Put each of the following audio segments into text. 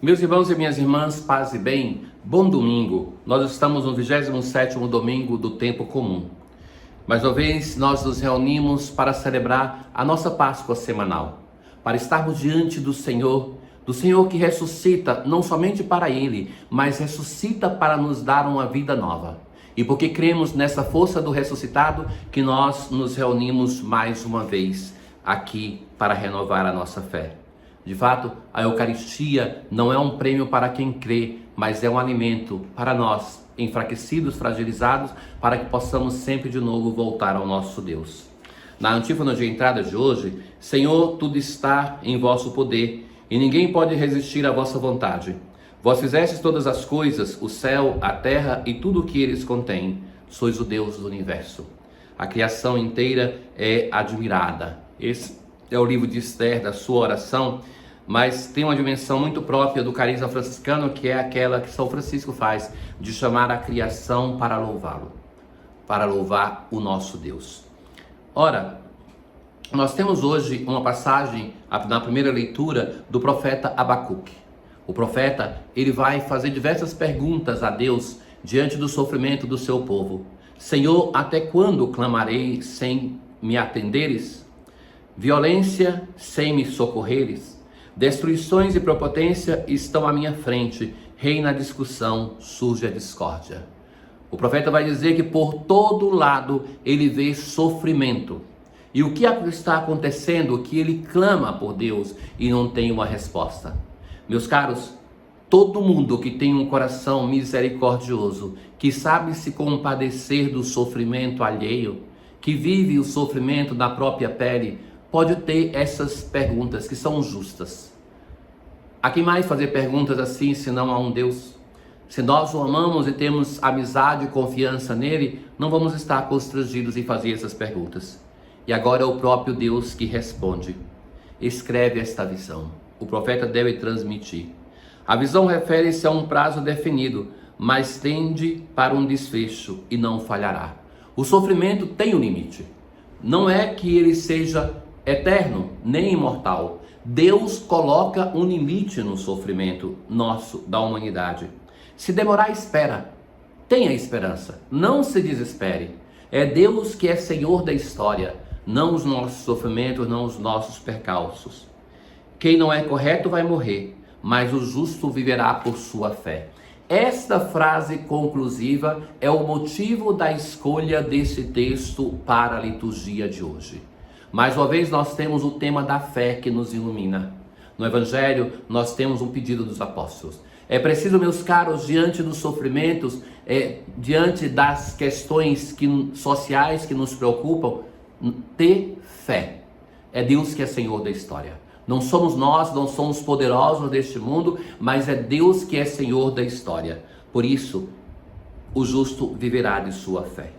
Meus irmãos e minhas irmãs, paz e bem, bom domingo. Nós estamos no 27º domingo do tempo comum. Mais uma vez, nós nos reunimos para celebrar a nossa Páscoa semanal, para estarmos diante do Senhor que ressuscita não somente para Ele, mas ressuscita para nos dar uma vida nova. E porque cremos nessa força do ressuscitado, que nós nos reunimos mais uma vez aqui para renovar a nossa fé. De fato, a Eucaristia não é um prêmio para quem crê, mas é um alimento para nós, enfraquecidos, fragilizados, para que possamos sempre de novo voltar ao nosso Deus. Na antífona de entrada de hoje, Senhor, tudo está em vosso poder, e ninguém pode resistir à vossa vontade. Vós fizestes todas as coisas, o céu, a terra e tudo o que eles contêm. Sois o Deus do universo. A criação inteira é admirada. Esse é o livro de Esther, da sua oração, mas tem uma dimensão muito própria do carisma franciscano, que é aquela que São Francisco faz, de chamar a criação para louvá-lo, para louvar o nosso Deus. Ora, nós temos hoje uma passagem, na primeira leitura, do profeta Abacuque. O profeta, ele vai fazer diversas perguntas a Deus diante do sofrimento do seu povo. Senhor, até quando clamarei sem me atenderes? Violência sem me socorreres? Destruições e prepotência estão à minha frente, reina a discussão, surge a discórdia. O profeta vai dizer que por todo lado ele vê sofrimento. E o que está acontecendo? Que ele clama por Deus e não tem uma resposta. Meus caros, todo mundo que tem um coração misericordioso, que sabe se compadecer do sofrimento alheio, que vive o sofrimento na própria pele, pode ter essas perguntas que são justas. A quem mais fazer perguntas assim, senão a um Deus? Se nós o amamos e temos amizade e confiança nele, não vamos estar constrangidos em fazer essas perguntas. E agora é o próprio Deus que responde. Escreve esta visão. O profeta deve transmitir. A visão refere-se a um prazo definido, mas tende para um desfecho e não falhará. O sofrimento tem um limite. Não é que ele seja eterno, nem imortal. Deus coloca um limite no sofrimento nosso, da humanidade. Se demorar, espera. Tenha esperança. Não se desespere. É Deus que é Senhor da história, não os nossos sofrimentos, não os nossos percalços. Quem não é correto vai morrer, mas o justo viverá por sua fé. Esta frase conclusiva é o motivo da escolha desse texto para a liturgia de hoje. Mais uma vez nós temos o tema da fé que nos ilumina. No Evangelho nós temos um pedido dos apóstolos. É preciso, meus caros, diante dos sofrimentos, diante das questões sociais que nos preocupam, ter fé. É Deus que é Senhor da história. Não somos nós, não somos poderosos deste mundo, mas é Deus que é Senhor da história. Por isso, o justo viverá de sua fé.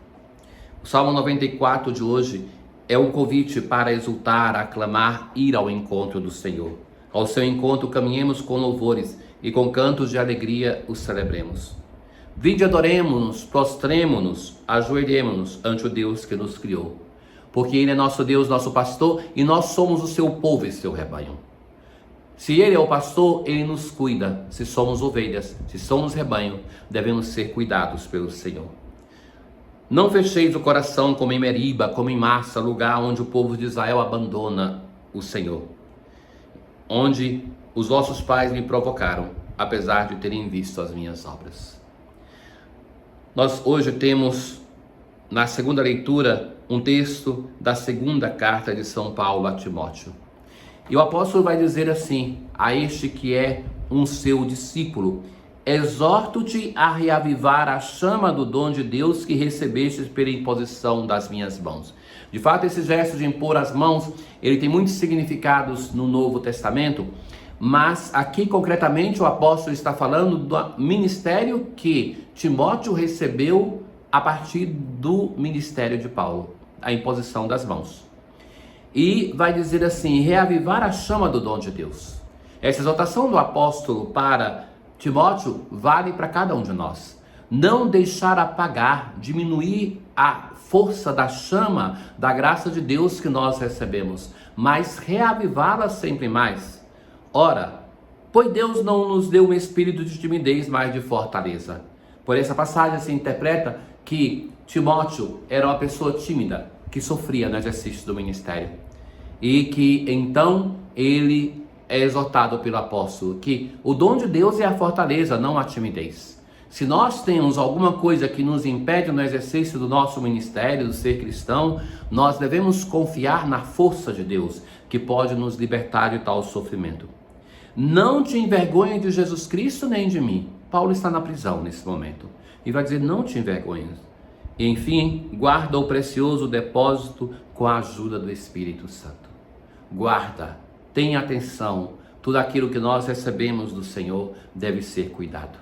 O Salmo 94 de hoje é um convite para exultar, aclamar, ir ao encontro do Senhor. Ao seu encontro caminhemos com louvores e com cantos de alegria o celebremos. Vinde, adoremo-nos, prostremo-nos, ajoelhemo-nos ante o Deus que nos criou. Porque Ele é nosso Deus, nosso pastor, e nós somos o seu povo e seu rebanho. Se Ele é o pastor, Ele nos cuida. Se somos ovelhas, se somos rebanho, devemos ser cuidados pelo Senhor. Não fecheis o coração como em Meriba, como em Massa, lugar onde o povo de Israel abandona o Senhor. Onde os vossos pais me provocaram, apesar de terem visto as minhas obras. Nós hoje temos, na segunda leitura, um texto da segunda carta de São Paulo a Timóteo. E o apóstolo vai dizer assim, a este que é um seu discípulo: exorto-te a reavivar a chama do dom de Deus que recebestes pela imposição das minhas mãos. De fato, esse gesto de impor as mãos, ele tem muitos significados no Novo Testamento, mas aqui concretamente o apóstolo está falando do ministério que Timóteo recebeu a partir do ministério de Paulo, a imposição das mãos. E vai dizer assim, reavivar a chama do dom de Deus. Essa exortação do apóstolo para Timóteo vale para cada um de nós. Não deixar apagar, diminuir a força da chama da graça de Deus que nós recebemos, mas reavivá-la sempre mais. Ora, Pois Deus não nos deu um espírito de timidez, mas de fortaleza. Por essa passagem se interpreta que Timóteo era uma pessoa tímida, que sofria no exercício do ministério. E que então ele é exortado pelo apóstolo que o dom de Deus é a fortaleza, não a timidez. Se nós temos alguma coisa que nos impede no exercício do nosso ministério, do ser cristão, nós devemos confiar na força de Deus, que pode nos libertar de tal sofrimento. Não te envergonhe de Jesus Cristo nem de mim. Paulo está na prisão nesse momento. E vai dizer, não te envergonhes. E, enfim, guarda o precioso depósito com a ajuda do Espírito Santo. Guarda, tenha atenção. Tudo aquilo que nós recebemos do Senhor deve ser cuidado.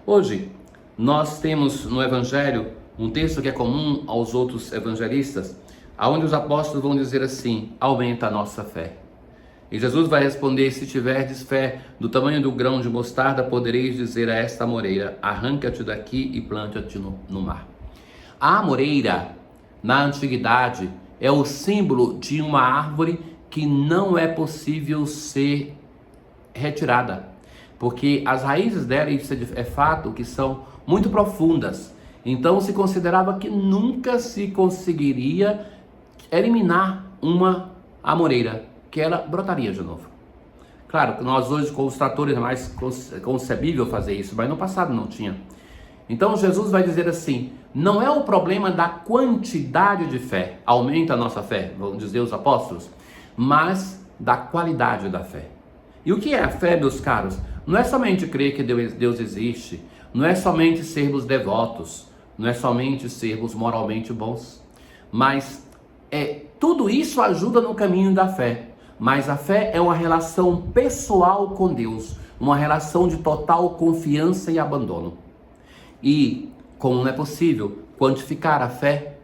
Hoje, nós temos no Evangelho um texto que é comum aos outros evangelistas, onde os apóstolos vão dizer assim, aumenta a nossa fé. E Jesus vai responder, se tiverdes fé do tamanho do grão de mostarda, podereis dizer a esta amoreira, arranca-te daqui e planta-te no mar. A amoreira, na antiguidade, é o símbolo de uma árvore que não é possível ser retirada. Porque as raízes dela, isso é fato, que são muito profundas. Então se considerava que nunca se conseguiria eliminar uma amoreira, que ela brotaria de novo. Claro que nós hoje com os tratores é mais concebível fazer isso, mas no passado não tinha. Então Jesus vai dizer assim, não é o problema da quantidade de fé, aumenta a nossa fé, vão dizer os apóstolos, mas da qualidade da fé. E o que é a fé, meus caros? Não é somente crer que Deus existe, não é somente sermos devotos, não é somente sermos moralmente bons, mas tudo isso ajuda no caminho da fé. Mas a fé é uma relação pessoal com Deus, uma relação de total confiança e abandono. E como não é possível quantificar a fé,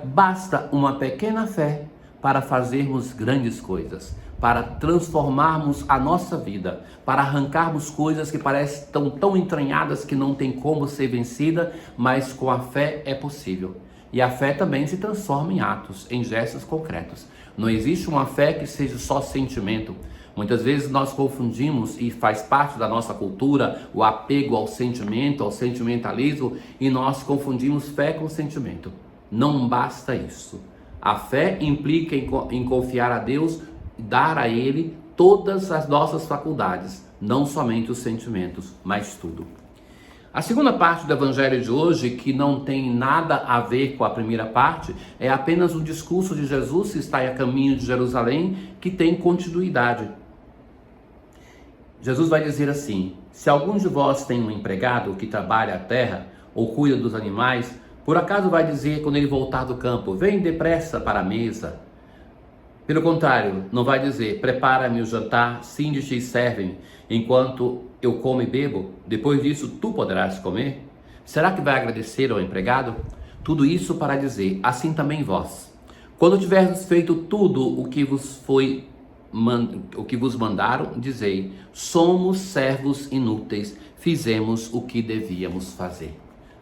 basta uma pequena fé para fazermos grandes coisas, para transformarmos a nossa vida, para arrancarmos coisas que parecem tão entranhadas que não tem como ser vencida, mas com a fé é possível. E a fé também se transforma em atos, em gestos concretos. Não existe uma fé que seja só sentimento. Muitas vezes nós confundimos, e faz parte da nossa cultura, o apego ao sentimento, ao sentimentalismo, e nós confundimos fé com sentimento. Não basta isso. A fé implica em confiar a Deus, dar a Ele todas as nossas faculdades, não somente os sentimentos, mas tudo. A segunda parte do Evangelho de hoje, que não tem nada a ver com a primeira parte, é apenas um discurso de Jesus que está a caminho de Jerusalém, que tem continuidade. Jesus vai dizer assim, se algum de vós tem um empregado que trabalha a terra ou cuida dos animais, por acaso vai dizer quando ele voltar do campo, vem depressa para a mesa? Pelo contrário, não vai dizer, prepara-me o jantar, cinge-te e serve-me, enquanto eu como e bebo, depois disso tu poderás comer? Será que vai agradecer ao empregado? Tudo isso para dizer, assim também vós. Quando tiverdes feito tudo o que vos mandaram, dizei, somos servos inúteis, fizemos o que devíamos fazer.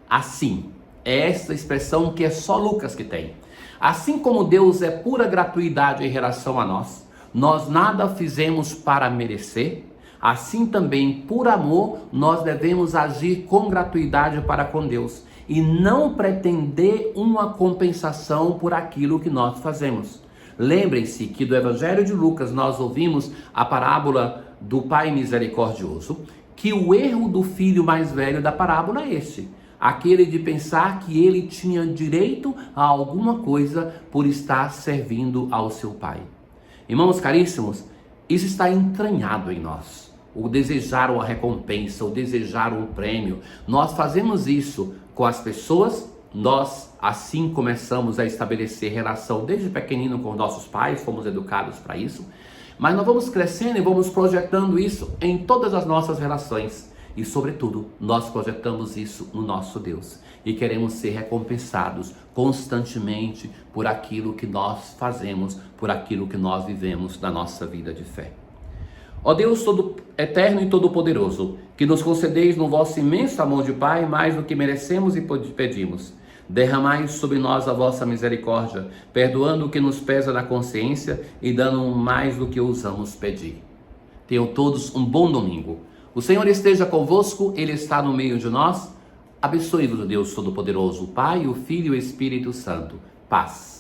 Assim, é essa expressão que é só Lucas que tem. Assim como Deus é pura gratuidade em relação a nós, nós nada fizemos para merecer, assim também, por amor, nós devemos agir com gratuidade para com Deus e não pretender uma compensação por aquilo que nós fazemos. Lembrem-se que do Evangelho de Lucas nós ouvimos a parábola do Pai misericordioso, que o erro do filho mais velho da parábola é este. Aquele de pensar que ele tinha direito a alguma coisa por estar servindo ao seu pai. Irmãos caríssimos, isso está entranhado em nós. O desejar uma recompensa, o desejar um prêmio. Nós fazemos isso com as pessoas, nós assim começamos a estabelecer relação desde pequenino com nossos pais, fomos educados para isso. Mas nós vamos crescendo e vamos projetando isso em todas as nossas relações. E, sobretudo, nós projetamos isso no nosso Deus e queremos ser recompensados constantemente por aquilo que nós fazemos, por aquilo que nós vivemos na nossa vida de fé. Ó Deus todo eterno e todo-poderoso, que nos concedeis no vosso imenso amor de Pai mais do que merecemos e pedimos. Derramai sobre nós a vossa misericórdia, perdoando o que nos pesa na consciência e dando mais do que ousamos pedir. Tenham todos um bom domingo. O Senhor esteja convosco, Ele está no meio de nós. Abençoe-vos o Deus Todo-Poderoso, o Pai, o Filho e o Espírito Santo. Paz.